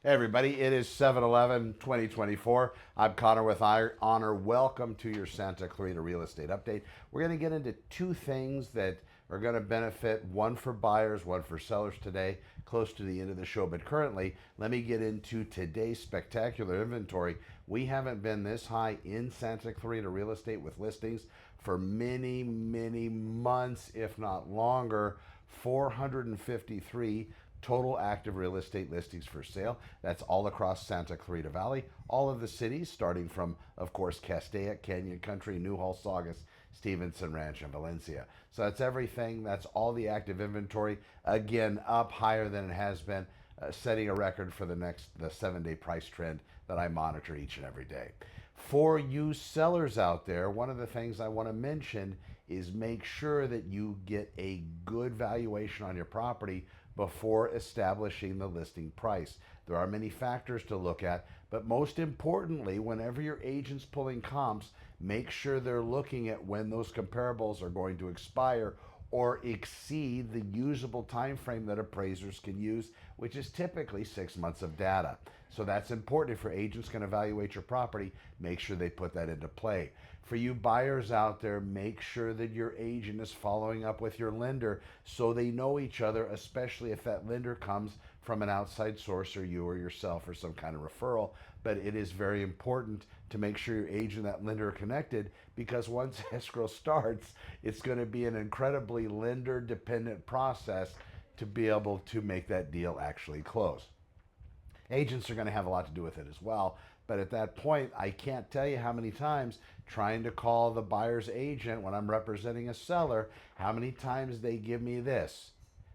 Hey everybody, it is 7/11/2024. I'm Connor with Honor. Welcome to your Santa Clarita Real Estate Update. We're going to get into two things that are going to benefit, one for buyers, one for sellers today, close to the end of the show. But currently, let me get into today's spectacular inventory. We haven't been this high in Santa Clarita real estate with listings for many, many months, if not longer. 453 total active real estate listings for sale. That's all across Santa Clarita Valley, all of the cities, starting from, of course, Castaic, Canyon Country, Newhall, Saugus, Stevenson Ranch, and Valencia. So that's everything. That's all the active inventory. Again, up higher than it has been, setting a record for the 7-day price trend that I monitor each and every day. For you sellers out there, one of the things I want to mention is make sure that you get a good valuation on your property before establishing the listing price. There are many factors to look at, but most importantly, whenever your agent's pulling comps, make sure they're looking at when those comparables are going to expire or exceed the usable time frame that appraisers can use, which is typically 6 months of data. So that's important. If your agent's going to evaluate your property, make sure they put that into play. For you buyers out there, make sure that your agent is following up with your lender so they know each other, especially if that lender comes from an outside source or you or yourself or some kind of referral. But it is very important to make sure your agent and that lender are connected, because once escrow starts, it's going to be an incredibly lender dependent process to be able to make that deal actually close. Agents are going to have a lot to do with it as well. But at that point, I can't tell you how many times trying to call the buyer's agent when I'm representing a seller, how many times they give me this.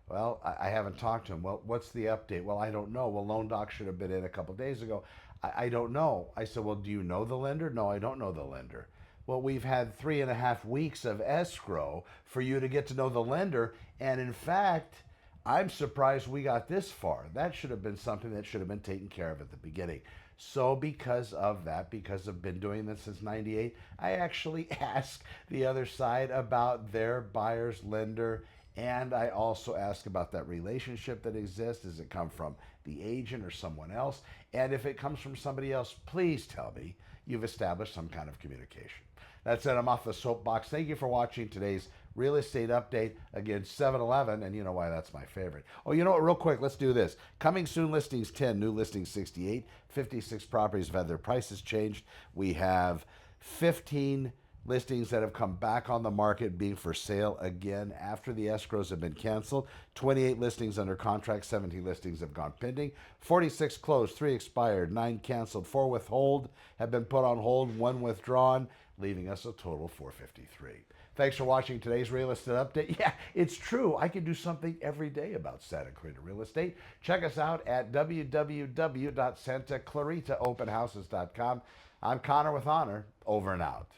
Well, I haven't talked to him. Well, what's the update? Well, I don't know. Well, Loan Doc should have been in a couple days ago. I don't know. I said, well, do you know the lender? No, I don't know the lender. Well, we've had 3.5 weeks of escrow for you to get to know the lender. And in fact, I'm surprised we got this far. That should have been something that should have been taken care of at the beginning. So because of that, because I've been doing this since 98, I actually ask the other side about their buyer's lender, and I also ask about that relationship that exists. Does it come from the agent or someone else? And if it comes from somebody else, please tell me you've established some kind of communication. That's it. I'm off the soapbox. Thank you for watching today's real estate update. Again, 7/11, and you know why that's my favorite. Oh, you know what? Real quick, let's do this. Coming soon listings 10, new listings 68. 56 properties have had their prices changed. We have 15 listings that have come back on the market being for sale again after the escrows have been canceled. 28 listings under contract, 17 listings have gone pending. 46 closed, 3 expired, 9 canceled, 4 withhold have been put on hold, 1 withdrawn, leaving us a total of 453. Thanks for watching today's real estate update. Yeah, it's true. I can do something every day about Santa Clarita real estate. Check us out at www.santaclaritaopenhouses.com. I'm Connor with Honor. Over and out.